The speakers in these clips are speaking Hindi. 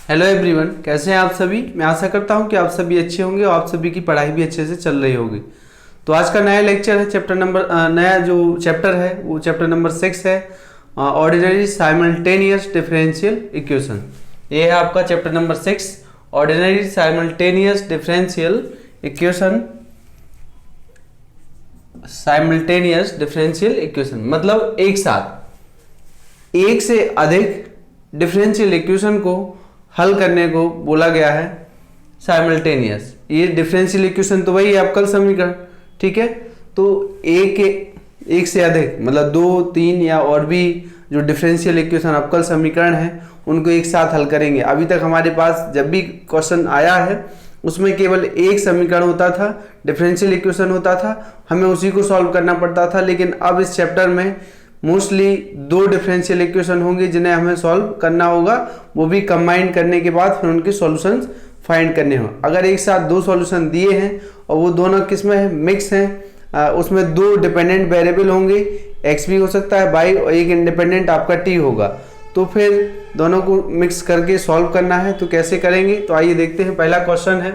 हेलो एवरीवन, कैसे हैं आप सभी। मैं आशा करता हूं कि आप सभी अच्छे होंगे और आप सभी की पढ़ाई भी अच्छे से चल रही होगी। तो आज का नया लेक्चर है नया जो चैप्टर है वो चैप्टर नंबर 6 है, ऑर्डिनरी साइमल्टेनियस डिफरेंशियल इक्वेशन। ये है आपका chapter number 6, ordinary simultaneous differential equation. Simultaneous differential equation मतलब एक साथ एक से अधिक डिफरेंशियल इक्वेशन को हल करने को बोला गया है साइमल्टेनियस। ये डिफरेंशियल इक्वेशन तो वही है अवकल समीकरण, ठीक है। तो एक से अधिक मतलब 2, 3 या और भी जो डिफरेंशियल इक्वेशन अवकल समीकरण है उनको एक साथ हल करेंगे। अभी तक हमारे पास जब भी क्वेश्चन आया है उसमें केवल एक समीकरण होता था, डिफरेंशियल इक्वेशन होता था, हमें उसी को सॉल्व करना पड़ता था। लेकिन अब इस चैप्टर में मोस्टली 2 डिफरेंशियल इक्वेशन होंगे जिन्हें हमें सॉल्व करना होगा, वो भी कंबाइन करने के बाद फिर उनके सॉल्यूशंस फाइंड करने हों। अगर एक साथ 2 सॉल्यूशन दिए हैं और वो दोनों किस में है, मिक्स हैं, उसमें 2 डिपेंडेंट वेरिएबल होंगे, x भी हो सकता है y, और एक इंडिपेंडेंट आपका t होगा, तो फिर दोनों को मिक्स करके सॉल्व करना है। तो कैसे करेंगे, तो आइए देखते हैं। पहला क्वेश्चन है,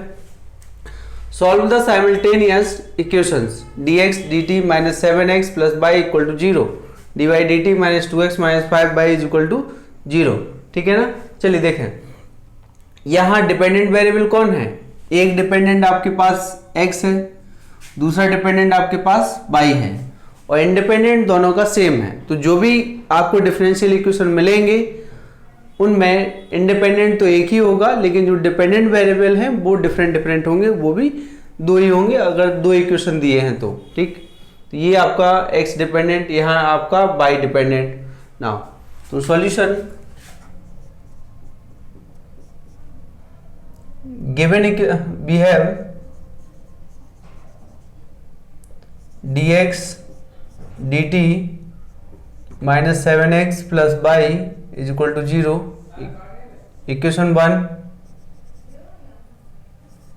solve the simultaneous equations dx dt minus 7x plus y equal to 0, dy dt minus 2x minus 5y is equal to 0, ठीक है ना। चलिए देखें, यहाँ डिपेंडेंट वेरिएबल कौन है, एक डिपेंडेंट आपके पास x है, दूसरा डिपेंडेंट आपके पास y है, और इंडिपेंडेंट दोनों का सेम है। तो जो भी आपको डिफरेंशियल इक्वेशन मिलेंगे उनमें इंडिपेंडेंट तो एक ही होगा, लेकिन जो डिपेंडेंट वेरिएबल हैं वो डिफरेंट होंगे, वो भी 2 ही होंगे अगर 2 इक्वेशन दिए हैं तो, ठीक। तो ये आपका x डिपेंडेंट, यहाँ आपका y डिपेंडेंट। नाउ तो solution, given we have dx dt minus 7x plus y is equal to 0, equation 1,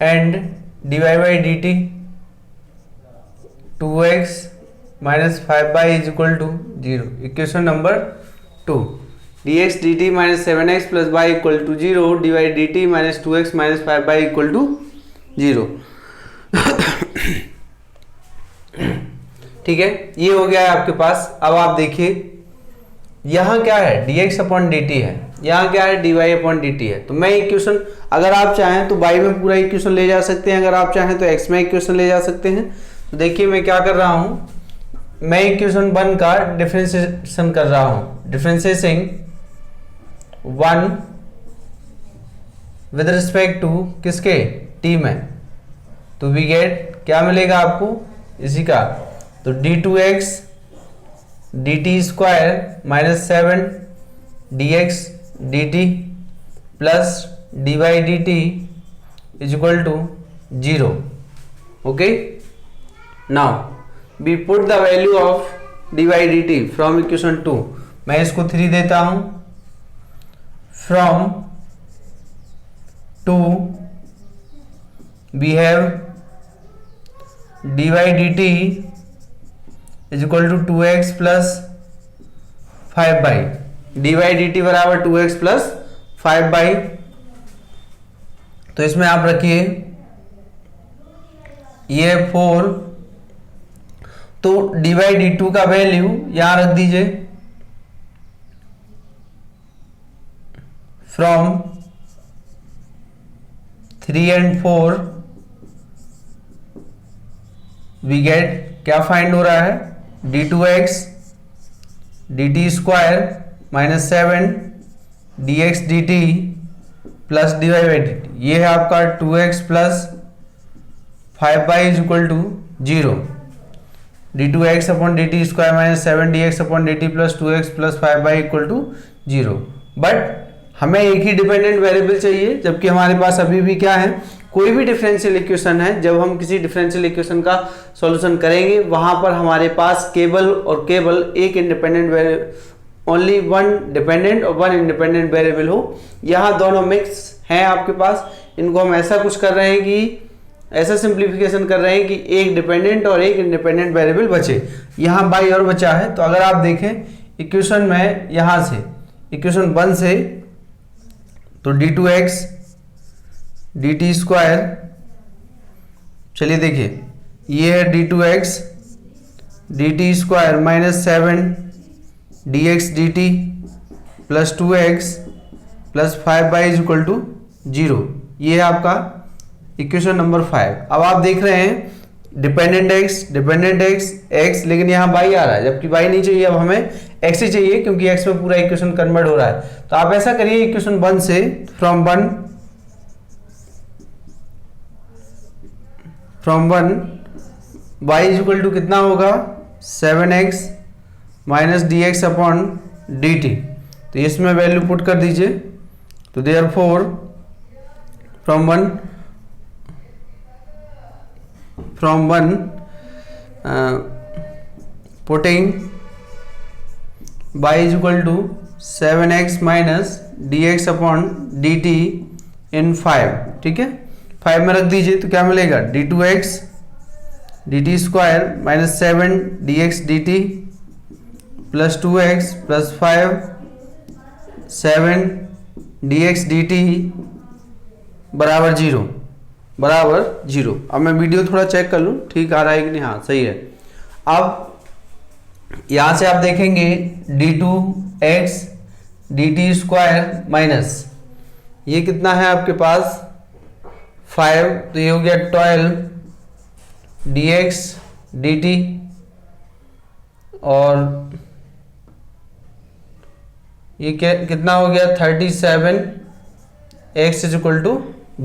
and dy by dt 2x minus 5y is equal to 0, equation number 2। dx dt minus 7x plus y equal to 0, dy dt minus 2x minus 5y equal to 0, ठीक है। ये हो गया है आपके पास। अब आप देखिए यहाँ क्या है, dx अपॉन dt है, यहाँ क्या है, dy अपॉन dt है। तो मैं इक्वेशन, अगर आप चाहें तो y में पूरा इक्वेशन ले जा सकते हैं, अगर आप चाहें तो x में इक्वेशन ले जा सकते हैं। तो देखिए मैं क्या कर रहा हूँ, मैं इक्वेशन 1 का डिफरेंशिएशन कर रहा हूँ, डिफरेंशिएटिंग 1 विद रिस्पेक्ट टू किसके, t में। तो वी गेट, क्या मिलेगा आपको इसी का, तो d2x dt square minus 7 dx dt plus dy dt is equal to 0, okay. Now we put the value of dy dt from equation 2, मैं इसको 3 देता हूं, from 2 we have dy dt is equal to 2x plus 5y, dy dt बराबर 2x प्लस 5y। तो इसमें आप रखिए ये 4, तो dy dt का वैल्यू यहां रख दीजिए, फ्रॉम 3 and 4 वी गेट, क्या फाइंड हो रहा है, d2x dt square minus 7 dx dt plus dy by dt, ये है आपका 2x plus 5y is equal to 0, d2x upon dt square minus 7 dx upon dt plus 2x plus 5y equal to 0। But हमें एक ही डिपेंडेंट वेरिएबल चाहिए, जबकि हमारे पास अभी भी क्या है, कोई भी डिफरेंशियल इक्वेशन है, जब हम किसी डिफरेंशियल इक्वेशन का सॉल्यूशन करेंगे वहां पर हमारे पास केवल और केवल एक इंडिपेंडेंट वेरिएबल, ओनली 1 डिपेंडेंट और 1 इंडिपेंडेंट वेरिएबल हो। यहाँ दोनों मिक्स हैं आपके पास, इनको हम ऐसा कुछ कर रहे हैं कि ऐसा सिंप्लीफिकेशन कर रहे हैं कि एक डिपेंडेंट और एक इंडिपेंडेंट वेरिएबल बचे, यहाँ बाई और बचा है। तो अगर आप देखें इक्वेशन में यहाँ से इक्वेशन 1 से तो d2x dt स्क्वायर, चलिए देखिए ये है d2x dt square minus 7 dx dt plus 2x plus 5y is equal to 0। ये है आपका इक्वेशन नंबर 5। अब आप देख रहे हैं डिपेंडेंट x x, लेकिन यहाँ y आ रहा है, जबकि y नहीं चाहिए, अब हमें x ही चाहिए क्योंकि x में पूरा इक्वेशन कन्वर्ट हो रहा है। तो आप ऐसा करिए इक्वेशन 1 से, from 1 y is equal to कितना होगा 7x minus dx upon dt। तो इसमें वैल्यू पुट कर दीजिए। तो therefore from 1 putting y is equal to 7x minus dx upon dt in 5, ठीक है। 5 में रख दीजिए तो क्या मिलेगा d2x dt square minus 7 dx dt plus 2x plus 5 7 dx dt बराबर 0। अब मैं वीडियो थोड़ा चेक कर लूँ ठीक आ रहा है कि नहीं। हाँ सही है। अब यहाँ से आप देखेंगे d2x dt स्क्वायर माइनस ये कितना है आपके पास 5, तो ये हो गया 12 dx dt और ये कितना हो गया 37 x is equal to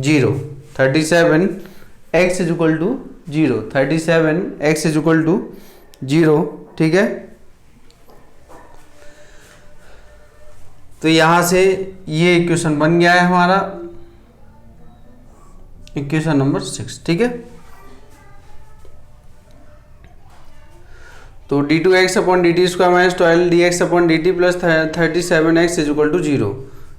0। 37 x is equal to 0, 37 x is equal to 0, ठीक है। तो यहां से ये इक्वेशन बन गया है हमारा इक्वेशन नंबर 6, ठीक है। तो d2x upon dt square minus 12 dx upon dt plus 37x is equal to 0।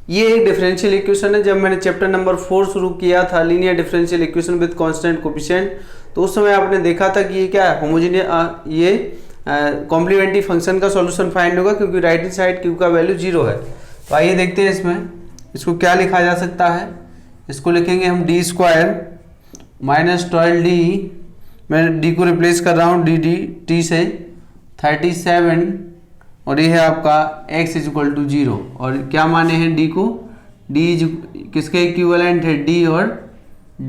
ये एक डिफरेंशियल इक्वेशन है। जब मैंने चैप्टर नंबर 4 शुरू किया था linear differential equation with constant coefficient, तो उस समय आपने देखा था कि ये क्या है होमोजेनियस, ये कॉम्प्लीमेंट्री फंक्शन का सॉल्यूशन फाइंड होगा क्योंकि राइट हैंड साइड क्यू का वैल्यू 0 है। तो आइए देखते हैं इसमें इसको क्या लिखा जा सकता है। इसको लिखेंगे हम डी स्क्वायर माइनस 12d, मैं d को रिप्लेस कर रहा हूँ dt से 37 और ये है आपका x इज इक्वल टू 0। और क्या माने हैं d को, d किसके इक्विवेलेंट है d और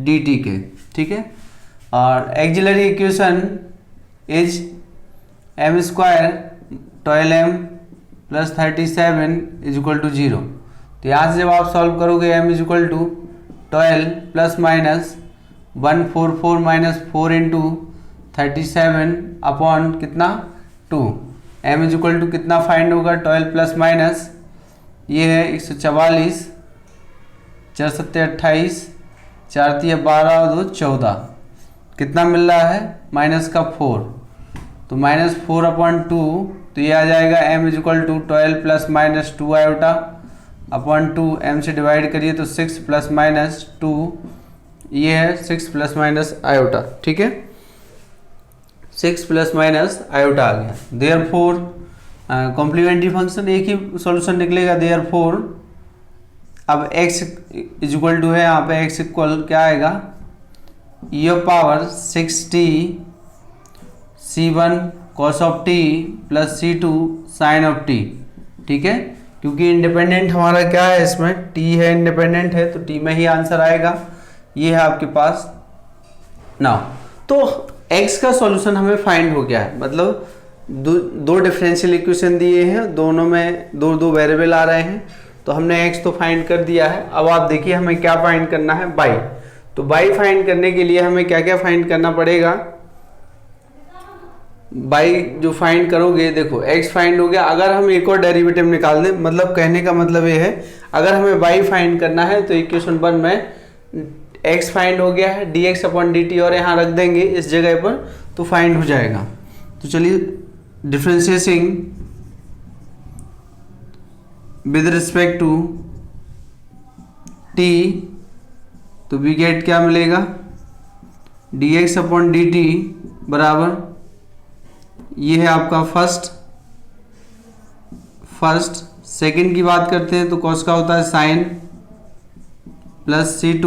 dt के, ठीक है। और auxiliary equation is m square 12m plus 37 is equal to 0। तो यहाँ से जब आप सॉल्व करोगे m is equal to 12 plus minus 144 minus 4 into 37 upon कितना 2, m इज इक्वल टू कितना फाइंड होगा 12 प्लस माइनस ये है 144, 4 सत्ते 28, 4 तिया 12 और 2 14, कितना मिल रहा है माइनस का 4। तो माइनस 4 अपॉन 2, तो ये आ जाएगा m is equal to 12 plus minus 2 iota upon 2, m से डिवाइड करिए तो 6 प्लस माइनस 2, ये है 6 प्लस माइनस आयोटा, ठीक है। 6 प्लस माइनस आयोटा आ गया। देयरफॉर कॉम्प्लीमेंट्री फंक्शन एक ही सॉल्यूशन निकलेगा। देयरफॉर अब x इज इक्वल टू है यहाँ पे x इक्वल क्या आएगा e power 6t c1 cos of t plus c2 sin of t, ठीक है। क्योंकि इंडिपेंडेंट हमारा क्या है इसमें t है, इंडिपेंडेंट है, तो t में ही आंसर आएगा। ये है आपके पास नाउ। तो x का सॉल्यूशन हमें फाइंड हो गया है, मतलब दो डिफरेंशियल इक्वेशन दिए हैं, दोनों में दो वेरिएबल आ रहे हैं, तो हमने x तो फाइंड कर दिया है। अब आप देखिए हमें क्या फाइंड करना है y। तो y फाइंड करने के लिए हमें क्या क्या फाइंड करना पड़ेगा। y जो फाइंड करोगे, देखो x फाइंड हो गया, अगर हम एक और डेरिवेटिव निकाल दें, मतलब कहने का मतलब ये है अगर हमें y फाइंड करना है तो इक्वेशन 1 में x फाइंड हो गया है dx अपॉन dt और यहाँ रख देंगे इस जगह पर, तो फाइंड हो जाएगा। तो चलिए differentiating with respect to t, तो वी गेट क्या मिलेगा dx अपॉन dt बराबर, ये है आपका फर्स्ट। सेकंड की बात करते हैं तो कॉस का होता है साइन प्लस C2,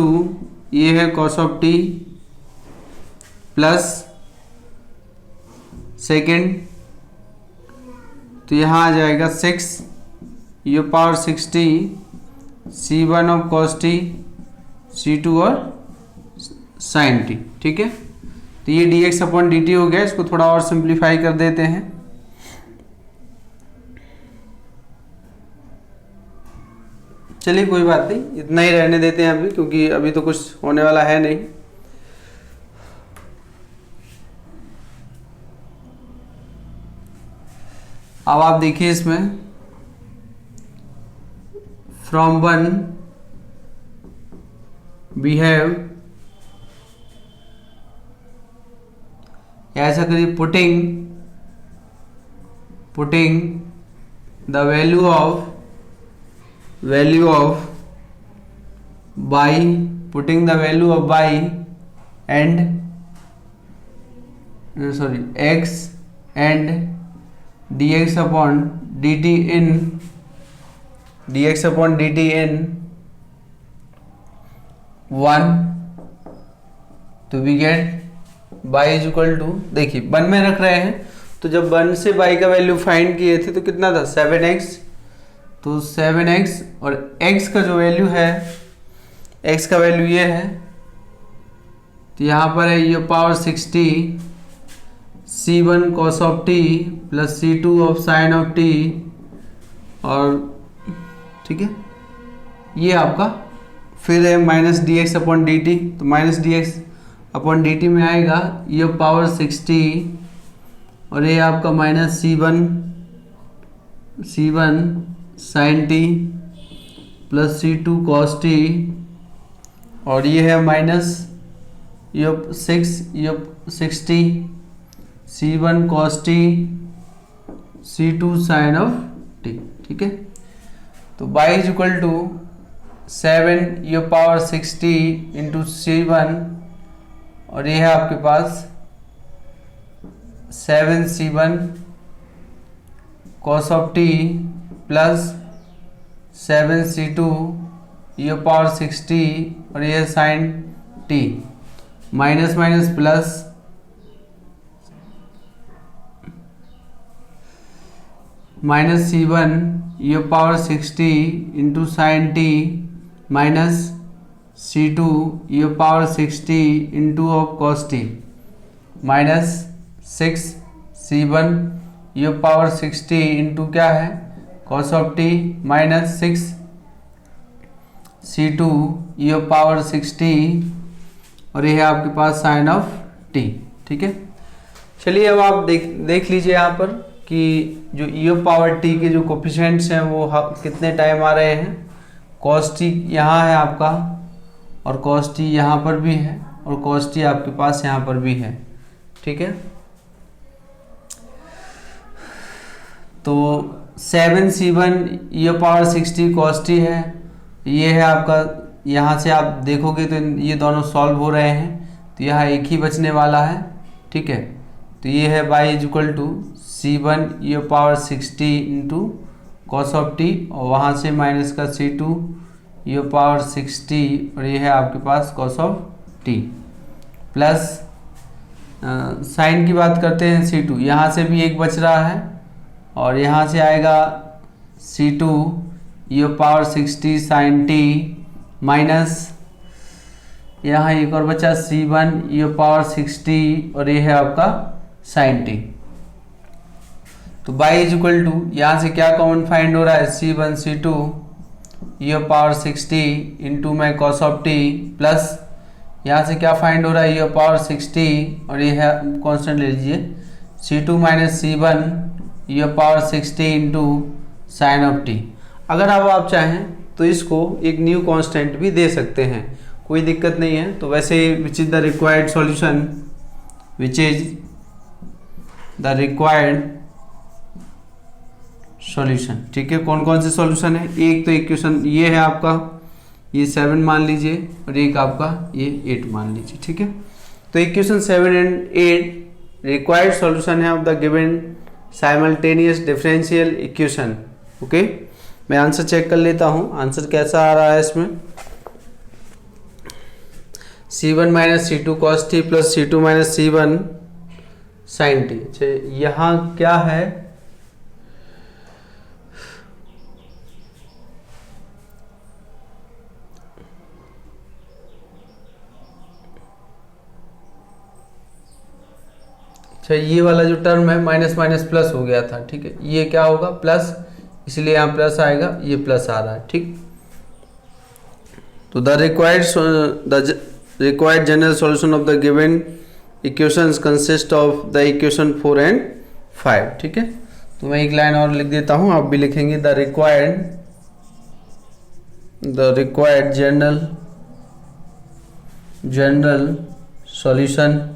ये है cos of t plus second, तो यहाँ आ जाएगा 6 ये power 60 C1 of cos t, C2 और sin t। ठीक है, तो ये dx अपॉन dt हो गया। इसको थोड़ा और सिंप्लीफाई कर देते हैं। चलिए कोई बात नहीं, इतना ही रहने देते हैं अभी, क्योंकि अभी तो कुछ होने वाला है नहीं। अब आप देखिए इसमें फ्रॉम 1 वी हैव, ऐसा करिए, putting the value of y, putting the value of y and x and dx upon dt in 1, तो we get y is equal to, देखिए 1 में रख रहे हैं, तो जब 1 से y का वैल्यू फाइंड किए थे तो कितना था 7x, तो 7x और x का जो वैल्यू है, x का वैल्यू ये है, तो यहाँ पर है ये power 60 C1 cos of t plus C2 of sine of t, और ठीक है ये आपका फिर है माइनस dx अपॉन dt, तो माइनस dx अपॉन dt में आएगा ये पावर 60 और ये आपका minus C1 sine t plus C2 cos t, और ये है माइनस ये 60 C1 cos t C2 sine of t। ठीक है, तो y इज इक्वल टू 7 ये पावर 60 इंटू C1, और ये है आपके पास 7 C1 cos of t plus 7 C2 ये पावर 60 और ये sine t, minus minus plus, minus C1 ये power 60 into sine t minus C2 ये power 60 into of cos t, minus 6 C1 ये पावर 60 इंटू क्या है cos of t minus 6 C2 ये पावर 60 और ये है आपके पास साइन ऑफ t। ठीक है, चलिए अब आप देख लीजिए यहाँ पर कि जो e पावर t के जो कोफिशिएंट्स हैं वो कितने टाइम आ रहे हैं। cos t यहाँ है आपका, और cos t यहाँ पर भी है, और cos t आपके पास यहाँ पर भी है। ठीक है, तो 7 C1 ये पावर 60 cos t है, ये है आपका, यहाँ से आप देखोगे तो ये दोनों सॉल्व हो रहे हैं, तो यहाँ एक ही बचने वाला है। ठीक है, तो ये है y is equal to C1 ये power 60 into cos of t, और वहाँ से माइनस का C2 ये पावर 60 और ये है आपके पास cos of t, plus sine की बात करते हैं C2, यहाँ से भी एक बच रहा है, और यहाँ से आएगा C2 ये पावर 60 साइन t माइनस यहाँ एक और बचा C1 ये पावर 60 और ये है आपका साइन t। तो y इज इक्वल टू, यहाँ से क्या कॉमन फाइंड हो रहा है, C1 C2 ये पावर 60 इंटू में कॉस ऑफ t, प्लस यहाँ से क्या फाइंड हो रहा है, ये पावर 60 और ये है कांस्टेंट ले लीजिए C2 माइनस C1 ये power 60 into sign of t। अगर अब आप चाहें तो इसको एक न्यू कांस्टेंट भी दे सकते हैं, कोई दिक्कत नहीं है। तो वैसे which is the required solution, which is the required solution. ठीक है, कौन कौन से सॉल्यूशन है, एक तो इक्वेशन ये है आपका, ये 7 मान लीजिए, और एक आपका ये 8 मान लीजिए। ठीक है, तो इक्वेशन 7 एंड 8 रिक्वायर्ड सॉल्यूशन है of the given simultaneous differential equation. Okay, मैं आंसर चेक कर लेता हूँ, आंसर कैसा आ रहा है इसमें। C1 minus C2 cos t plus C2 minus C1 sin t। अच्छा यहाँ क्या है, अच्छा ये वाला जो टर्म है माइनस माइनस प्लस हो गया था, ठीक है, ये क्या होगा प्लस, इसलिए यहाँ प्लस आएगा, ये प्लस आ रहा है, ठीक। तो the required general solution of the given equations consist of the equation 4 and 5, ठीक है। तो मैं एक लाइन और लिख देता हूँ, आप भी लिखेंगे, the required general solution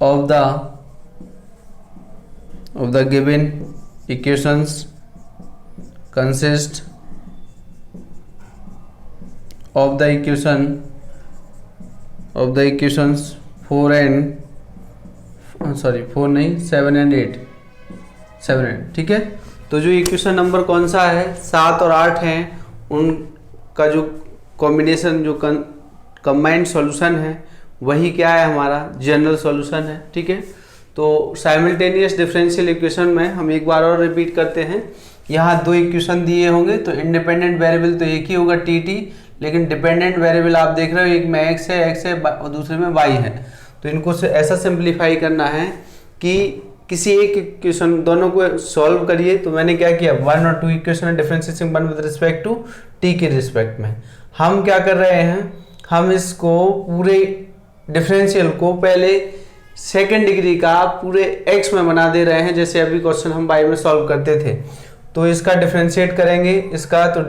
of the given equations consist of the equations 4 and 7 and 8, ठीक है। तो जो इक्वेशन नंबर कौन सा है, 7 और 8 हैं, उनका जो कॉम्बिनेशन, जो कंबाइंड सॉल्यूशन है, वही क्या है, हमारा जनरल सॉल्यूशन है, ठीक है। तो साइमल्टेनियस डिफरेंशियल इक्वेशन में हम एक बार और रिपीट करते हैं, यहाँ दो इक्वेशन दिए होंगे, तो इंडिपेंडेंट वेरिएबल तो एक ही होगा टी, लेकिन डिपेंडेंट वेरिएबल आप देख रहे हो, एक में x है और दूसरे में y है। तो इनको से ऐसा सिंप्लीफाई करना है कि किसी एक इक्वेशन, दोनों को सॉल्व करिए। तो मैंने क्या किया, 1 और 2 इक्वेशन है, differentiating 1 with respect to t के रिस्पेक्ट में। हम क्या कर रहे हैं, हम इसको पूरे डिफरेंशियल को पहले सेकेंड डिग्री का पूरे x में बना दे रहे हैं, जैसे अभी क्वेश्चन हम y में सॉल्व करते थे। तो इसका डिफरेंशिएट करेंगे, इसका तो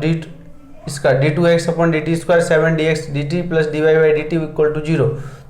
इसका d2x upon dt square 7dx dt plus dy by dt equal to 0।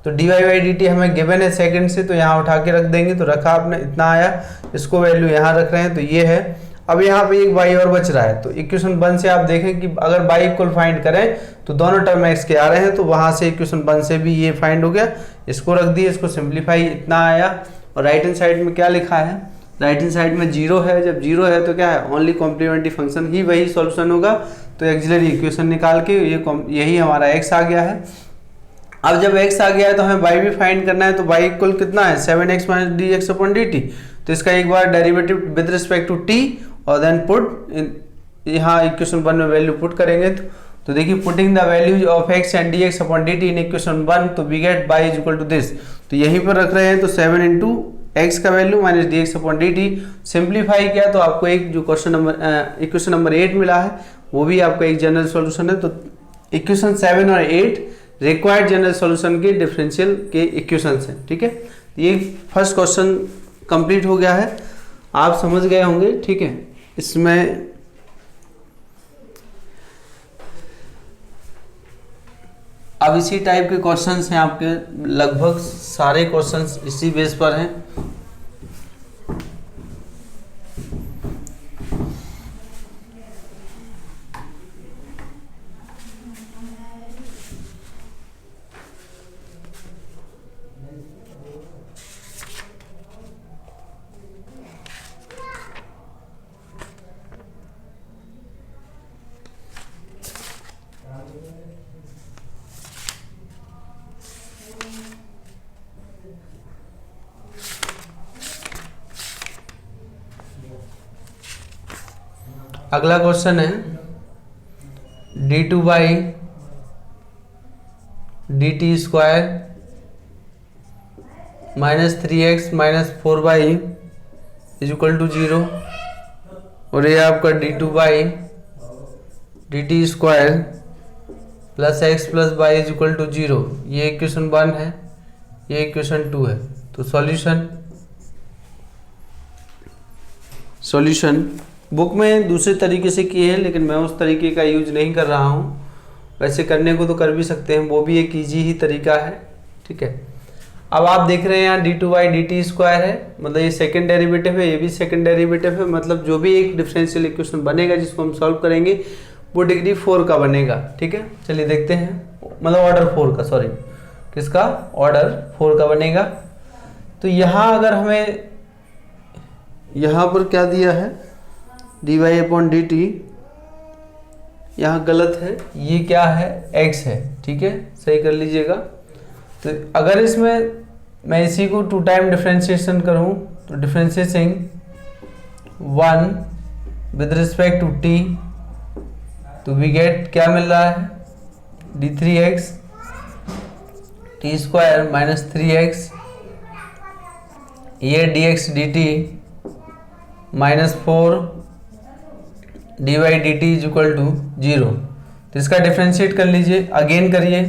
तो dy बाई dt हमें गिवन है सेकंड से, तो यहाँ उठा के रख देंगे, तो रखा आपने, इतना आया, इसको वैल्यू यहाँ रख रहे हैं, तो ये है। अब यहाँ पे एक y और बच रहा है, तो इक्वेशन 1 से आप देखें कि अगर y इक्वल फाइंड करें तो दोनों टर्म x के आ रहे हैं, तो वहाँ से इक्वेशन 1 से भी ये फाइंड हो गया, इसको रख दिए, इसको सिंप्लीफाई, इतना आया। और राइट हैंड साइड में क्या लिखा है, राइट हैंड साइड में 0 है, जब 0 है तो क्या है, ओनली कॉम्प्लीमेंट्री फंक्शन ही वही सॉल्यूशन होगा। तो एक्सिलरी इक्वेशन निकाल के यही हमारा x आ गया है। अब जब x आ गया है तो हमें y भी फाइंड करना है, तो y इक्वल कितना है, 7x minus d x upon d t. तो इसका एक बार derivative with respect to t और देन पुट यहाँ इक्वेशन 1 में वैल्यू पुट करेंगे, तो देखिए, putting the values of x and dx upon dt in equation 1, तो we get y is equal to this. तो यहीं पर रख रहे हैं, तो 7 इंटू x का value minus dx upon dt। Simplify किया तो आपको एक जो इक्वेशन नंबर 8 मिला है, वो भी आपका एक जनरल सॉल्यूशन है। तो इक्वेशन 7 और 8 रिक्वायर्ड जनरल सॉल्यूशन के डिफरेंशियल के इक्वेशंस हैं, ठीक है। ये फर्स्ट क्वेश्चन कंप्लीट हो गया है, आप समझ गए होंगे, ठीक है। इसमें अब इसी टाइप के क्वेश्चंस हैं आपके, लगभग सारे क्वेश्चंस इसी बेस पर हैं। अगला क्वेश्चन है d2 by d t square minus 3x minus 4y is equal to 0, और ये आपका d2 by d t square plus x plus y is equal to 0। ये इक्वेशन 1 है, ये इक्वेशन 2 है। तो सॉल्यूशन बुक में दूसरे तरीके से किए हैं, लेकिन मैं उस तरीके का यूज नहीं कर रहा हूँ। वैसे करने को तो कर भी सकते हैं, वो भी एक ईजी ही तरीका है, ठीक है। अब आप देख रहे हैं यहाँ d2 by d t square है, मतलब ये सेकंड डेरिवेटिव है, ये भी सेकंड डेरिवेटिव है, मतलब जो भी एक डिफरेंशियल इक्वेशन बनेगा जिसको हम सॉल्व करेंगे वो डिग्री 4 का बनेगा, ठीक है। चलिए देखते हैं, मतलब ऑर्डर 4 का, सॉरी किसका, ऑर्डर 4 का बनेगा। तो यहाँ अगर हमें यहाँ पर क्या दिया है, dy अपॉन डी टी यहाँ गलत है, ये क्या है x है, ठीक है, सही कर लीजिएगा। तो अगर इसमें मैं इसी को 2 टाइम डिफ्रेंशिएशन करूँ तो differentiating 1 with respect to t, तो वी गेट क्या मिल रहा है d3x t square minus 3x, ये dx dt minus 4 dy dt is equal to 0। तो इसका डिफ्रेंशिएट कर लीजिए, अगेन करिए,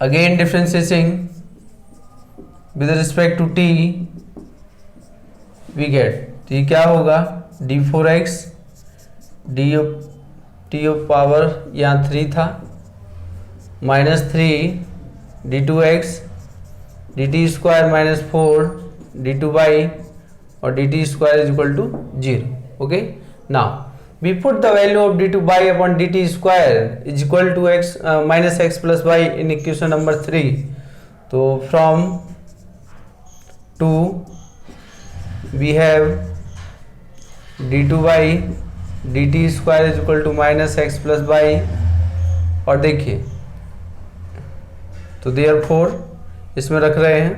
again differentiating with respect to t we get, तो ये क्या होगा d4x t ऑफ पावर यहाँ 3 था minus 3 d2x dt square minus 4 d2 by और dt square is equal to 0। Okay, now we put the value of d2 by upon dt square is equal to x minus x plus y in equation number 3। तो from 2 we have d2 by dt square is equal to minus x plus y, और देखिए तो therefore इसमें रख रहे हैं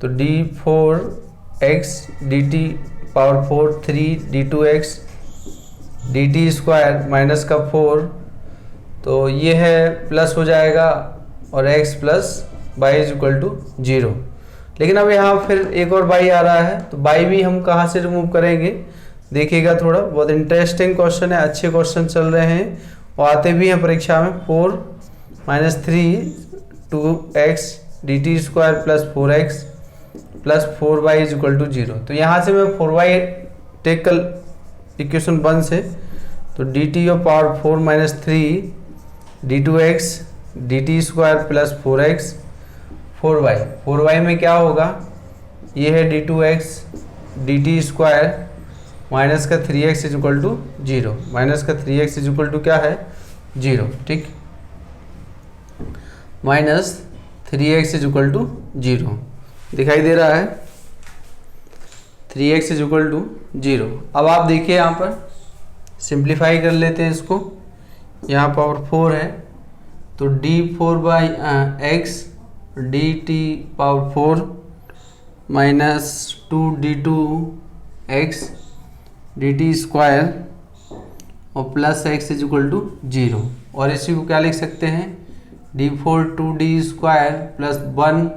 तो d4x dt power 4 3 d2x dt square minus का 4, तो ये है प्लस हो जाएगा और x plus by is equal to 0। लेकिन अब यहाँ फिर एक और बाई आ रहा है, तो बाई भी हम कहाँ से रिमूव करेंगे देखिएगा, थोड़ा बहुत इंटरेस्टिंग क्वेश्चन है, अच्छे क्वेश्चन चल रहे हैं और आते भी हैं परीक्षा में। 4 minus 3 2x dt square plus 4x plus 4y is equal to 0। तो यहाँ से मैं 4y टेक कर इक्वेशन 1 से, तो dt of power 4 minus 3 d2x dt square plus 4x 4y में क्या होगा, ये है d2x dt स्क्वायर माइनस का 3x is equal to 0, minus का 3x इज इक्वल टू क्या है 0, ठीक, minus 3x is equal to 0 दिखाई दे रहा है, 3x इज इक्वल टू 0। अब आप देखिए यहाँ पर सिंप्लीफाई कर लेते हैं इसको, यहाँ पावर 4 है तो d4 by x dt power 4 minus 2 d2x dt square और plus x is equal to 0, और इसी को क्या लिख सकते हैं d4 2d स्क्वायर प्लस 1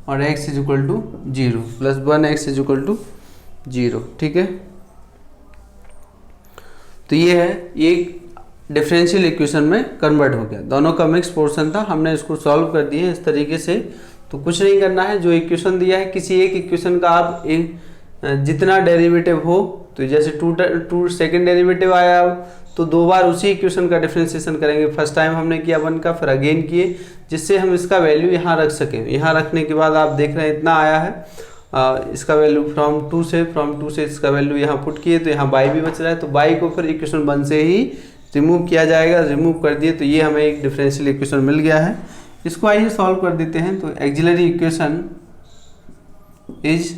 और x is equal to 0 plus 1x is equal to 0, ठीक है। तो ये है, ये डिफरेंशियल इक्वेशन में कन्वर्ट हो गया, दोनों का मिक्स पोर्शन था, हमने इसको सॉल्व कर दिए इस तरीके से। तो कुछ नहीं करना है, जो इक्वेशन दिया है किसी एक इक्वेशन का आप जितना डेरिवेटिव हो, तो जैसे 2 सेकेंड डेरिवेटिव आया तो 2 बार उसी इक्वेशन का डिफरेंशिएशन करेंगे। फर्स्ट टाइम हमने किया 1 का, फिर अगेन किए, जिससे हम इसका वैल्यू यहाँ रख सकें। यहाँ रखने के बाद आप देख रहे हैं इतना आया है, इसका वैल्यू फ्रॉम 2 से इसका वैल्यू यहाँ पुट किए तो यहाँ बाई भी बच रहा है, तो बाई को फिर इक्वेशन 1 से ही रिमूव किया जाएगा, रिमूव कर दिए तो ये हमें एक डिफरेंशियल इक्वेशन मिल गया है। इसको आइए सॉल्व कर देते हैं। तो auxiliary equation is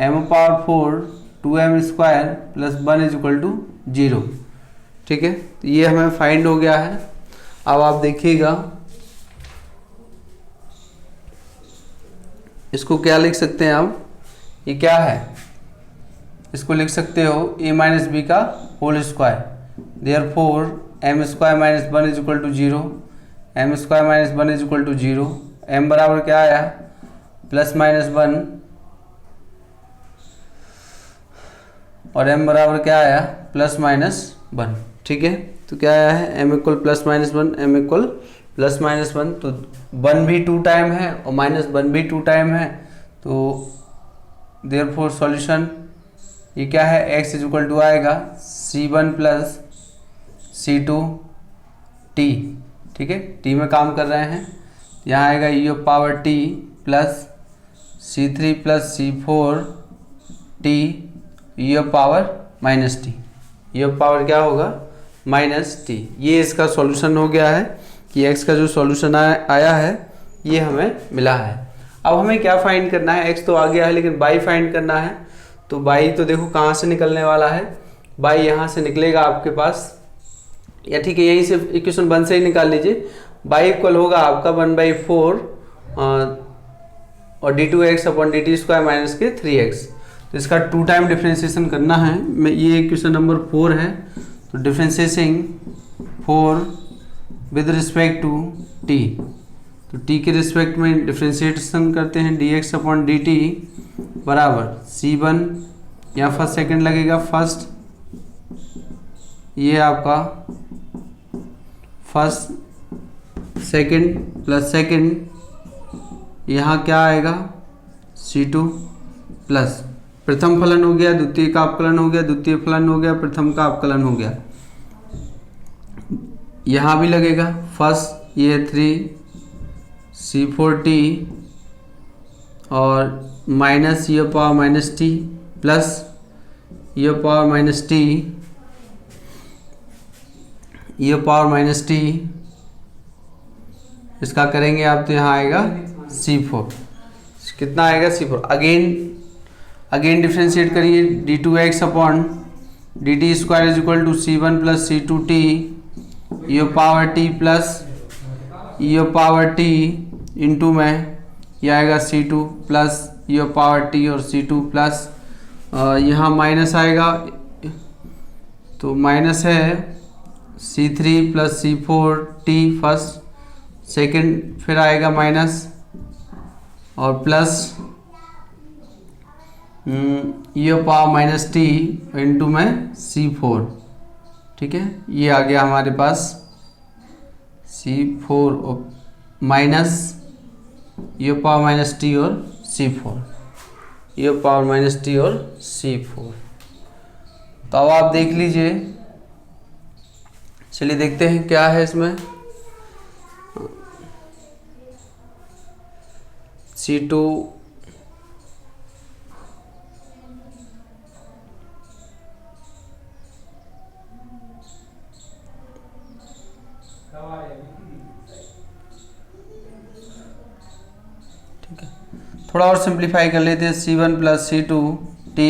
m power 4 2m square plus 1 is equal to 0, ठीक है। तो ये हमें फाइंड हो गया है। अब आप देखिएगा इसको क्या लिख सकते हैं आप, ये क्या है, इसको लिख सकते हो a माइनस बी का whole square, therefore m square minus 1 is equal to 0, m square minus 1 is equal to 0, m बराबर क्या आया प्लस माइनस 1 और m बराबर क्या आया प्लस माइनस 1, ठीक है। तो क्या आया है m equal plus minus 1, m equal plus minus 1, तो 1 भी 2 टाइम है और माइनस 1 भी 2 टाइम है, तो देयरफॉर सॉल्यूशन ये क्या है x इज इक्वल टू आएगा c1 प्लस c2 t, ठीक है, t में काम कर रहे हैं, यहाँ आएगा e of power t plus c3 plus c4 t e of power minus T, e of power क्या होगा माइनस टी। ये इसका सॉल्यूशन हो गया है कि x का जो सॉल्यूशन आया है ये हमें मिला है। अब हमें क्या फाइंड करना है, x तो आ गया है लेकिन y फाइंड करना है। तो y तो देखो कहाँ से निकलने वाला है, बाई यहाँ से निकलेगा आपके पास, या ठीक है यहीं से इक्वेशन 1 से ही निकाल लीजिए। बाई इक्वल होगा आपका 1/4 और d2x अपॉन dt² माइनस के 3x। तो इसका 2 टाइम डिफ्रेंसिएशन करना है। मैं ये इक्वेशन नंबर 4 है, तो differentiating 4 with respect to t, तो t के रिस्पेक्ट में डिफ्रेंसिएशन करते हैं। dx अपॉन dt बराबर c1, यहाँ फर्स्ट सेकंड लगेगा, फर्स्ट ये आपका फर्स्ट सेकंड प्लस सेकंड, यहाँ क्या आएगा c2 प्लस प्रथम फलन हो गया, द्वितीय का अपकलन हो गया, द्वितीय फलन हो गया, प्रथम का अपकलन हो गया। यहाँ भी लगेगा फर्स्ट ये 3c4t और माइनस ये पावर माइनस टी प्लस ये पावर माइनस टी, ये पावर माइनस टी, इसका करेंगे आप तो यहाँ आएगा c4। कितना आएगा c4। अगेन डिफ्रेंशिएट करिए, d2x upon dt² is equal to c1 plus c2t ये पावर t प्लस ये पावर t इंटू में ये आएगा c2 प्लस ये पावर t और c2 प्लस यहाँ माइनस आएगा, तो माइनस है c3 plus c4t first, second फिर आएगा माइनस और प्लस ये पावर माइनस टी इंटू में c4। ठीक है, ये आ गया हमारे पास c4 और माइनस ये पावर माइनस टी और c4, ये पावर माइनस टी और c4। तो अब आप देख लीजिए, चलिए देखते हैं क्या है इसमें। c2 ठीक है, थोड़ा और सिंप्लीफाई कर लेते हैं। c1 प्लस c2t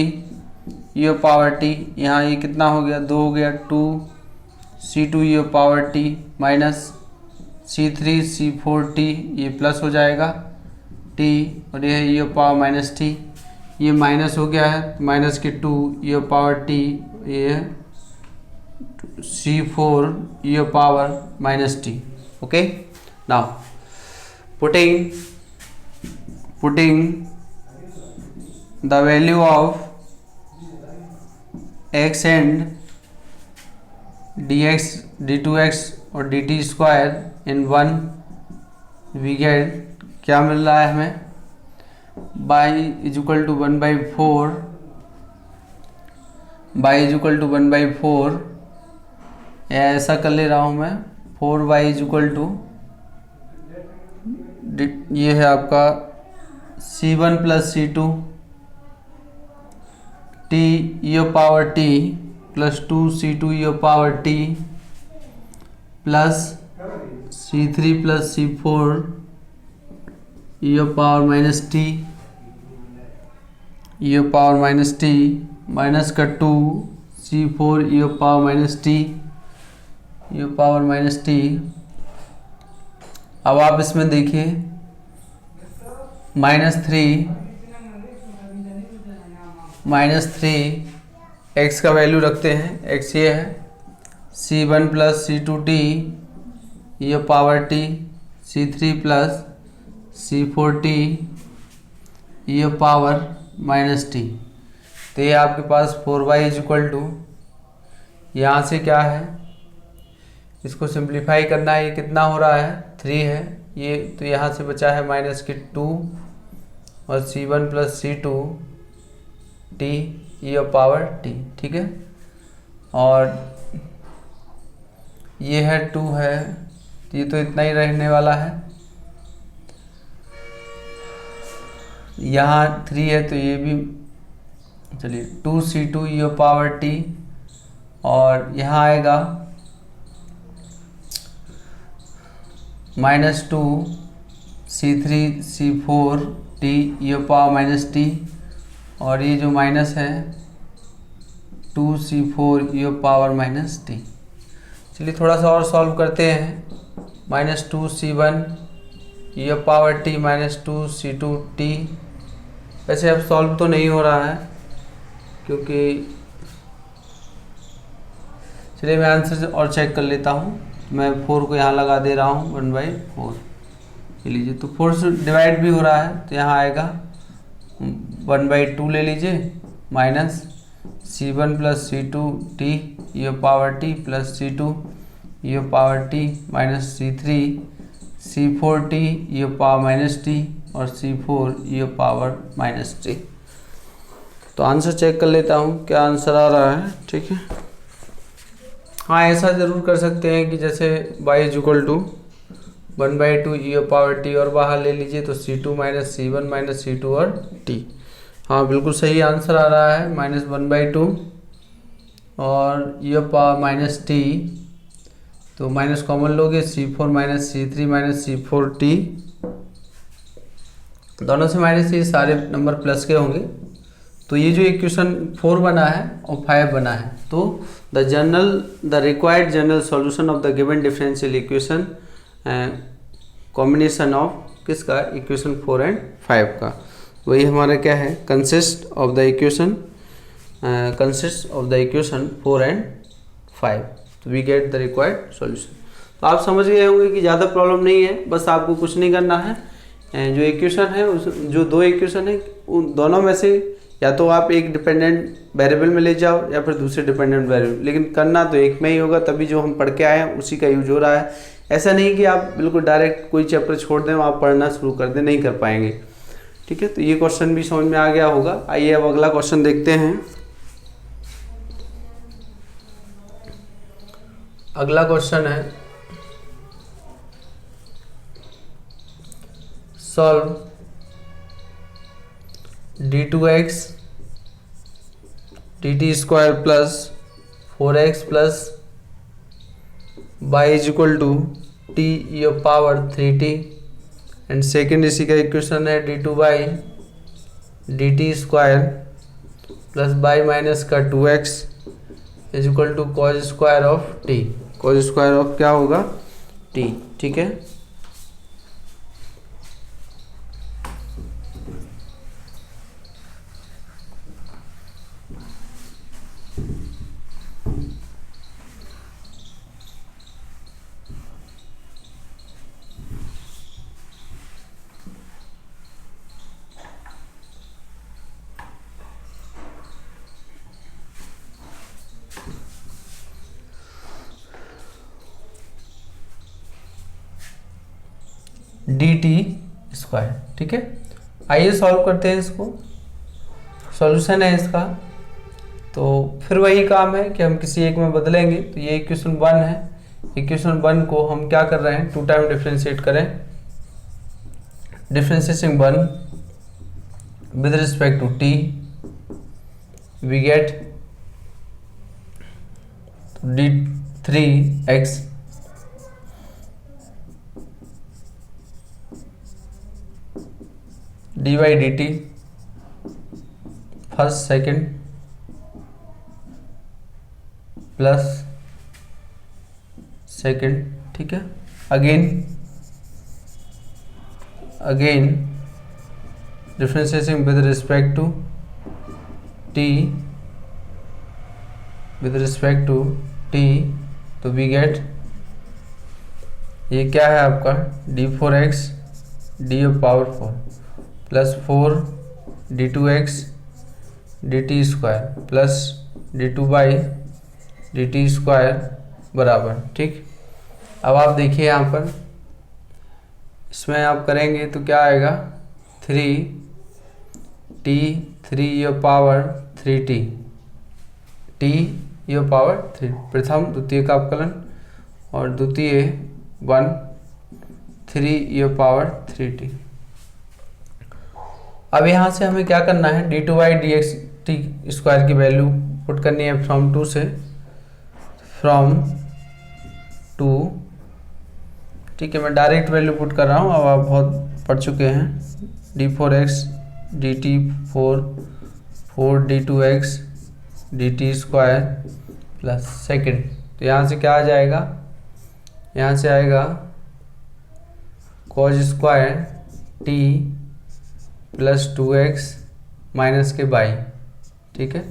ये पावर t, यहाँ ये कितना हो गया 2 हो गया, 2c2 ये power t minus c3 c4t ये प्लस हो जाएगा t और ये है ये पावर माइनस t, ये माइनस हो गया है माइनस के 2 ये पावर t, ये c4 ये power minus t। Okay, now putting the value of x and dx d2x और dt² in 1 we get क्या मिल रहा है हमें, y is equal to 1/4, y is equal to 1/4, या ऐसा कर ले रहा हूँ मैं 4y इज इक्वल टू ये है आपका c1 प्लस c2 t ये पावर t प्लस 2c2 ये power t plus c3 plus c4 ये पावर माइनस टी, ये पावर माइनस टी माइनस का 2c4 ये पावर माइनस टी, ये पावर माइनस टी। अब आप इसमें देखिए -3 x का वैल्यू रखते हैं, x ये है c1 प्लस c2t ये power t, c3 plus c4t ये पावर माइनस टी। तो ये आपके पास 4y इज इक्वल टू, यहाँ से क्या है इसको सिंप्लीफाई करना है, ये कितना हो रहा है 3 है ये, तो यहाँ से बचा है माइनस के 2 और c1 प्लस c2 t ये पावर t। ठीक है, और ये है 2 है, ये तो इतना ही रहने वाला है, यहाँ 3 है तो ये भी, चलिए 2c2 ये पावर t और यहाँ आएगा -2 c3 c4 t ये पावर माइनस t, और ये जो माइनस है 2c4 e power minus T. चलिए थोड़ा सा और सॉल्व करते हैं। -2c1 e power T minus 2c2 T. वैसे अब सॉल्व तो नहीं हो रहा है क्योंकि, चलिए मैं आंसर और चेक कर लेता हूँ। मैं 4 को यहाँ लगा दे रहा हूँ 1/4। ये लीजिए, तो 4 से डिवाइड भी हो रहा है तो यहाँ आएगा 1/2 ले लीजिए, minus c1 plus c2 T e power T plus c2 e power T minus c3 c4 T e power minus T और c4 e power minus T. तो आंसर चेक कर लेता हूँ क्या आंसर आ रहा है। ठीक है, हाँ ऐसा ज़रूर कर सकते हैं कि जैसे y is equal to 1/2 e power t और बाहर ले लीजिए तो c2 minus c1 minus c2 और t। हाँ बिल्कुल सही आंसर आ रहा है, -1/2 और e पावर माइनस टी, तो माइनस कॉमन लोगे c4 minus c3 minus c4 t, दोनों से माइनस, ये सारे नंबर प्लस के होंगे। तो ये जो इक्वेशन 4 बना है और 5 बना है, तो the required general solution of the given differential equation combination of किसका, इक्वेशन 4 एंड 5 का, वही हमारा क्या है, consist of the equation 4 and 5। तो we get the required solution. तो आप समझ गए होंगे कि ज़्यादा प्रॉब्लम नहीं है, बस आपको कुछ नहीं करना है। जो इक्वेशन है जो 2 इक्वेशन है उन दोनों में से या तो आप एक डिपेंडेंट वेरिएबल में ले जाओ या फिर दूसरे डिपेंडेंट वेरिएबल, लेकिन करना तो एक में ही होगा, तभी जो हम पढ़ के आए हैं उसी का यूज हो रहा है। ऐसा नहीं कि आप बिल्कुल डायरेक्ट कोई चैप्टर छोड़ दें आप पढ़ना शुरू कर दें, नहीं कर पाएंगे। ठीक है, तो ये क्वेश्चन भी समझ में आ गया होगा। आइए अब अगला क्वेश्चन देखते हैं। अगला क्वेश्चन है solve d2x dt square plus 4x plus y is equal to t e power 3t and second इसी का इक्वेशन है d2y dt square plus y minus का 2x is equal to cos square of t। Cos square of क्या होगा, t। ठीक है, dt स्क्वायर। ठीक है, आइए सॉल्व करते हैं इसको। सॉल्यूशन है इसका, तो फिर वही काम है कि हम किसी एक में बदलेंगे। तो ये इक्वेशन 1 है, इक्वेशन 1 को हम क्या कर रहे हैं, 2 टाइम डिफ्रेंशिएट करें। Differentiation 1 with respect to t we get d3x dy dt first second plus second. ठीक है, again differentiation with respect to t तो वी गेट, ये क्या है आपका, d4x d power 4 plus 4 d2x dt square plus d2y dt square बराबर। ठीक, अब आप देखिए यहाँ पर, इसमें आप करेंगे तो क्या आएगा, 3t 3 power 3t t e power 3, प्रथम द्वितीय का अवकलन, और द्वितीय 1 3 e पावर 3t। अब यहाँ से हमें क्या करना है, d2y dxt स्क्वायर की वैल्यू पुट करनी है फ्रॉम 2। ठीक है, मैं डायरेक्ट वैल्यू पुट कर रहा हूँ, अब आप बहुत पढ़ चुके हैं। d4x dt 4 d2x dt square plus second, तो यहाँ से क्या आ जाएगा, यहाँ से आएगा cos square t plus 2x minus के बाई। ठीक है,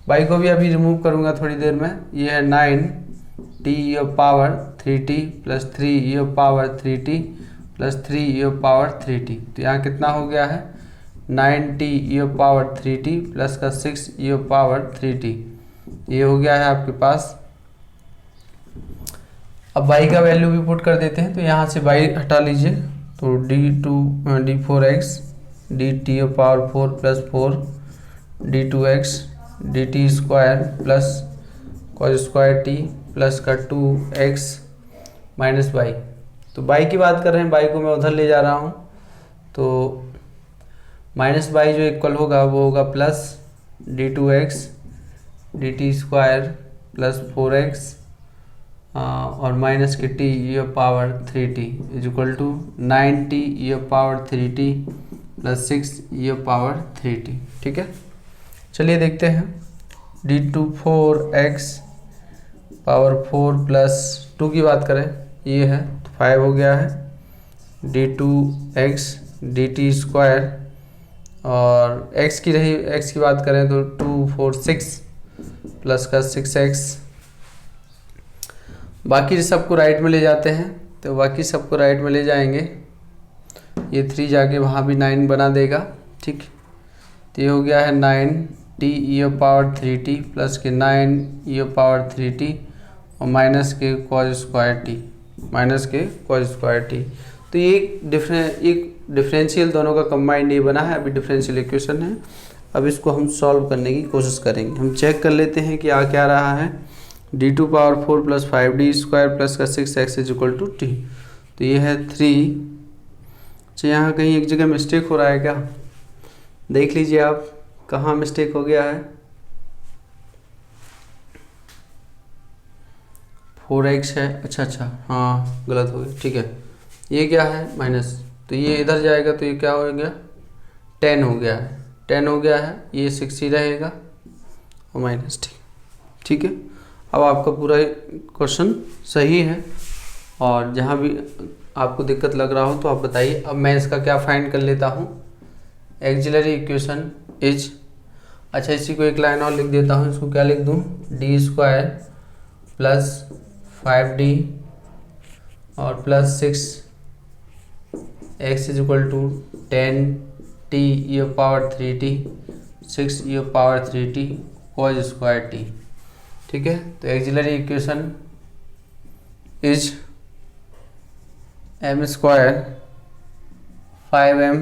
बाई को भी अभी रिमूव करूँगा थोड़ी देर में। ये है 9t power 3t plus 3 power 3t plus 3 power 3t, तो यहाँ कितना हो गया है 9t पावर 3t प्लस का 6 पावर 3t, ये हो गया है आपके पास। अब बाई का वैल्यू भी पुट कर देते हैं, तो यहाँ से बाई हटा लीजिए, तो d4x dt power 4 plus 4 d2x dt square plus cos square t plus का 2x माइनस बाई। तो बाई की बात कर रहे हैं, बाई को मैं उधर ले जा रहा हूँ, तो माइनस बाई जो इक्वल होगा वो होगा plus d2x dt square plus 4x और माइनस के t power 3t is equal to 9t power 3t plus 6 power 3t। ठीक है, चलिए देखते हैं। d4x पावर 4 प्लस 2 की बात करें, ये है तो 5 हो गया है, d2x dt स्क्वायर और x की बात करें तो 2 4 6 प्लस का 6x। बाकी सबको राइट में ले जाते हैं, तो बाकी सबको राइट में ले जाएंगे, ये 3 जाके वहाँ भी 9 बना देगा। ठीक, तो ये हो गया है 9t पावर 3t प्लस के 9 पावर 3t और माइनस के cos स्क्वायर t, माइनस के cos स्क्वायर t। तो ये एक डिफरेंशियल दोनों का कंबाइंड ये बना है, अभी डिफरेंशियल इक्वेशन है। अब इसको हम सॉल्व करने की कोशिश करेंगे। हम चेक कर लेते हैं कि आ क्या रहा है, d2 power 4 plus 5d square plus का 6x is equal to t, तो ये है 3। अच्छा, यहाँ कहीं एक जगह मिस्टेक हो रहा है क्या, देख लीजिए आप कहाँ मिस्टेक हो गया है। 4x है, अच्छा हाँ गलत हो गया। ठीक है, ये क्या है माइनस, तो ये इधर जाएगा तो ये क्या हो गया 10 हो गया है, 10 हो गया है, ये 6 ही रहेगा और माइनस t। ठीक है, अब आपका पूरा क्वेश्चन सही है, और जहाँ भी आपको दिक्कत लग रहा हो तो आप बताइए। अब मैं इसका क्या फाइंड कर लेता हूँ, एक्सिलरी इक्वेशन इज, अच्छा इसी को एक लाइन और लिख देता हूँ, इसको क्या लिख दूँ, डी स्क्वायर प्लस 5d और plus 6x is equal to 10t power 3t 6 power 3t cos square t। ठीक है, तो auxiliary equation is m square 5m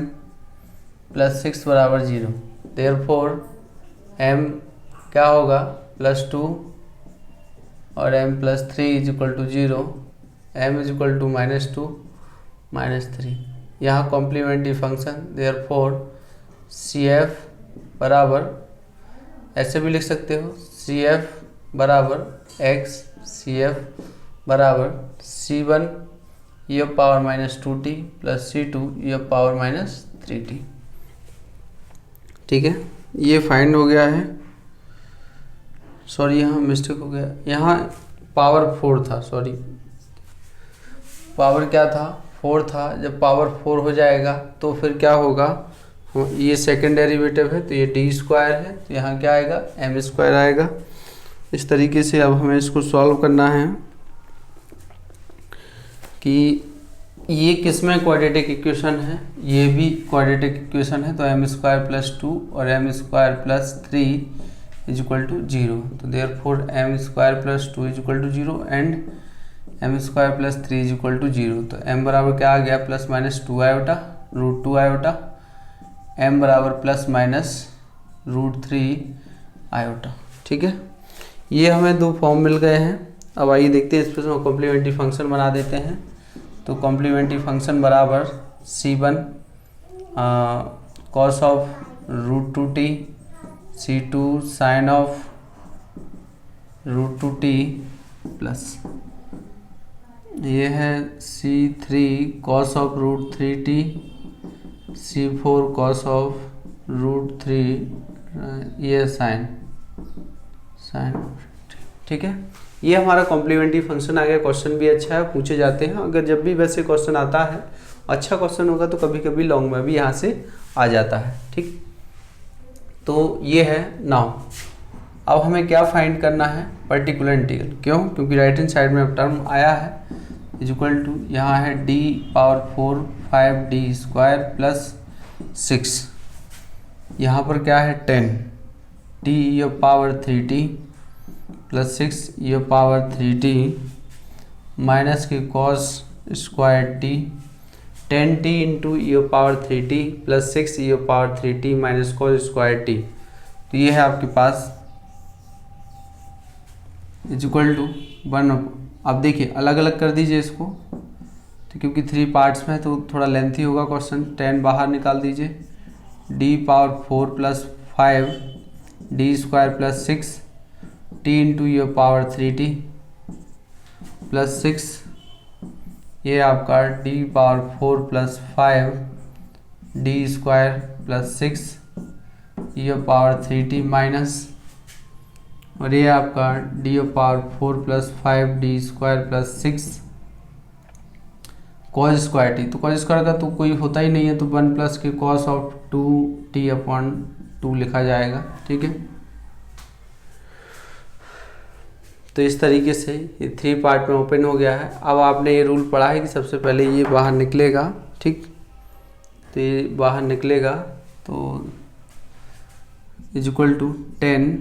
plus 6 बराबर 0, देयरफॉर m क्या होगा +2 और m plus 3 is equal to 0, m is equal to -2 -3। यहाँ कॉम्प्लीमेंट्री फंक्शन, देयरफॉर CF बराबर, ऐसे भी लिख सकते हो, CF बराबर x, CF बराबर C1 e power -2t plus C2 e power -3t। ठीक है, ये फाइंड हो गया है। सॉरी यहाँ मिस्टेक हो गया, यहाँ पावर 4 था, सॉरी पावर क्या था 4 था। जब पावर 4 हो जाएगा तो फिर क्या होगा, ये सेकेंड डेरिवेटिव है तो ये डी स्क्वायर है, तो यहाँ क्या आएगा m स्क्वायर आएगा। इस तरीके से अब हमें इसको सॉल्व करना है कि ये किसमें क्वाड्रेटिक इक्वेशन है, ये भी क्वाड्रेटिक इक्वेशन है, तो m स्क्वायर प्लस 2 और m square plus 3 is equal to 0, तो therefore m square plus 2 is equal to 0 and m square plus 3 is equal to 0। तो m बराबर क्या आ गया +-2 आयोटा √2 आयोटा, m बराबर ±√3 आयोटा। ठीक है, ये हमें दो फॉर्म मिल गए हैं। अब आइए देखते हैं, इस पर हम कॉम्प्लीमेंट्री फंक्शन बना देते हैं। तो कॉम्प्लीमेंट्री फंक्शन बराबर C1 cos of √2t, C2 sine of √2t plus ये है C3 cos of √3t, C4 cos of √3 ये साइन। साइन, ठीक है। ये हमारा कॉम्प्लीमेंट्री फंक्शन आ गया। क्वेश्चन भी अच्छा है, पूछे जाते हैं। अगर जब भी वैसे क्वेश्चन आता है, अच्छा क्वेश्चन होगा तो कभी कभी लॉन्ग में भी यहाँ से आ जाता है, ठीक। तो ये है नाउ। अब हमें क्या फाइंड करना है, पर्टिकुलर इंटीग्रल। क्यों? क्योंकि राइट हैंड साइड में अब टर्म आया है इज इक्वल टू, यहाँ है d⁴ 5d² प्लस 6, यहाँ पर क्या है 10 t⁴3t प्लस 6e⁴3t माइनस के cos² t 10t into e⁴3t plus 6e⁴3t minus cos² t। तो ये है आपके पास इज इक्वल टू 1। अब देखिए अलग अलग कर दीजिए इसको, तो क्योंकि 3 पार्ट्स में तो थोड़ा लेंथी होगा क्वेश्चन। 10 बाहर निकाल दीजिए, d⁴ plus 5 d² plus 6 t into e⁴3t plus 6, ये आपका d⁴ plus 5 d² plus 6 e⁴3t minus, और ये आपका d⁴ plus 5 d² plus 6 cos² t। तो cos² का तो कोई होता ही नहीं है, तो 1 प्लस के cos ऑफ 2t/2 लिखा जाएगा, ठीक है। तो इस तरीके से ये 3 पार्ट में ओपन हो गया है। अब आपने ये रूल पढ़ा है कि सबसे पहले ये बाहर निकलेगा, ठीक। तो ये बाहर निकलेगा तो इज इक्वल टू 10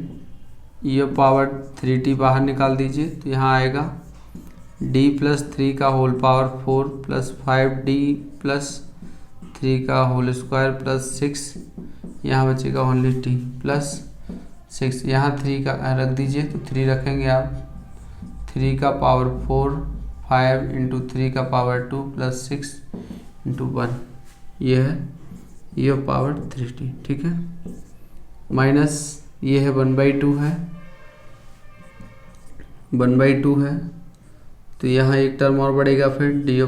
e⁴3t बाहर निकाल दीजिए, तो यहाँ आएगा d प्लस 3 का whole power 4 plus 5d plus 3 का होल स्क्वायर प्लस 6, यहाँ बचेगा ओनली t प्लस 6, यहाँ 3 का रख दीजिए, तो 3 रखेंगे आप, 3 का पावर 4 5 इंटू 3 का पावर 2 प्लस 6 इंटू 1, ये है e⁴3t, ठीक है। माइनस ये है 1/2 है, 1/2 है, तो यहाँ एक टर्म और बढ़ेगा, फिर d⁴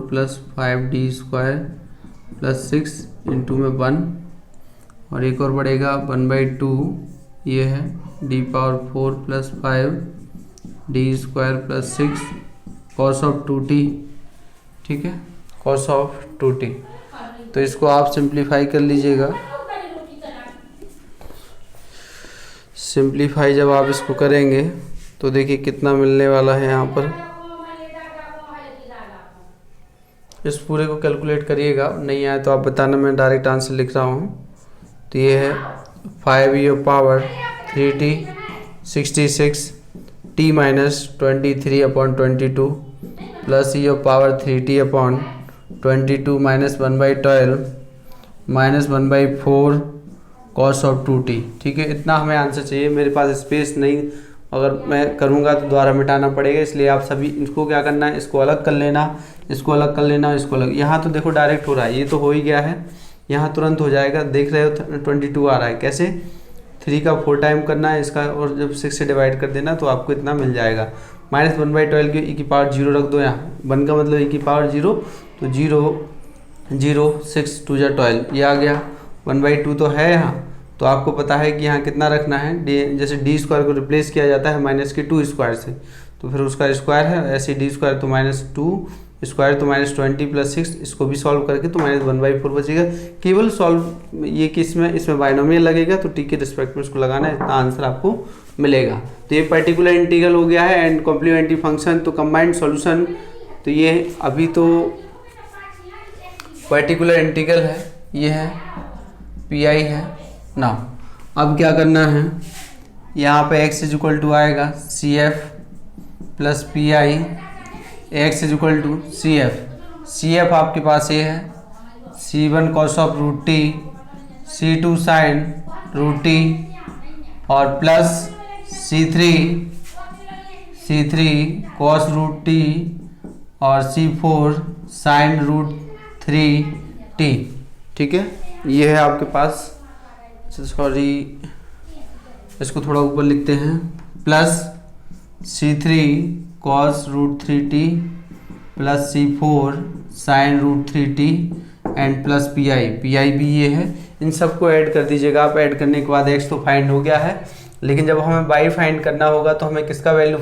plus 5d² plus 6 into में 1, और एक और बढ़ेगा 1/2, ये है d⁴ plus 5d² plus 6 cos of 2t, ठीक है, cos ऑफ 2t। तो इसको आप सिंप्लीफाई कर लीजिएगा। सिंप्लीफाई जब आप इसको करेंगे तो देखिए कितना मिलने वाला है यहाँ पर। इस पूरे को कैलकुलेट करिएगा, नहीं आए तो आप बताना, मैं डायरेक्ट आंसर लिख रहा हूँ। तो ये है 5e⁴3t 66 t minus 23/22 plus e⁴3t/22 minus 1/12 minus 1/4 cos of 2t, ठीक है। इतना हमें आंसर चाहिए। मेरे पास स्पेस नहीं, अगर मैं करूँगा तो दोबारा मिटाना पड़ेगा, इसलिए आप सभी इसको क्या करना है, इसको अलग कर लेना, इसको अलग कर लेना, इसको अलग। यहाँ तो देखो डायरेक्ट हो रहा है, ये तो हो ही गया है, यहाँ तुरंत हो जाएगा। देख रहे हो 22 आ रहा है, कैसे 3 का 4 टाइम करना है इसका, और जब 6 से डिवाइड कर देना तो आपको इतना मिल जाएगा। माइनस 1/12 की e⁴0 रख दो यहाँ, 1 का मतलब e⁴0, तो 0 0 6 2 जा 12, ये आ गया। 1/2 तो है यहाँ, तो आपको पता है कि यहाँ कितना रखना है, जैसे d² को रिप्लेस किया जाता है माइनस के 2² से, तो फिर उसका स्क्वायर है, ऐसे d² तो -2² तो -20 प्लस 6, इसको भी सॉल्व करके तो -1/4 बचेगा। केवल सॉल्व ये कि इसमें बाइनोमियल लगेगा, तो t के रिस्पेक्ट में इसको लगाना है, इतना आंसर आपको मिलेगा। तो ये पर्टिकुलर इंटीग्रल हो गया है एंड कॉम्प्लीमेंट्री फंक्शन। तो कंबाइंड सॉल्यूशन, तो ये अभी तो पर्टिकुलर इंटीग्रल है, ये है PI है ना। अब क्या करना है, यहाँ पे x इज इक्वल टू आएगा CF plus PI, x is equal to CF आपके पास ये है C1 cos of √t, C2 sin √t और प्लस C3 cos √t और C4 sin √3t, ठीक है। ये है आपके पास, सॉरी इसको थोड़ा ऊपर लिखते हैं, plus C3 cos √3t plus C4 sin √3t and plus PI भी ये है। इन सबको ऐड कर दीजिएगा आप। ऐड करने के बाद x तो फाइंड हो गया है, लेकिन जब हमें y फाइंड करना होगा तो हमें किसका वैल्यू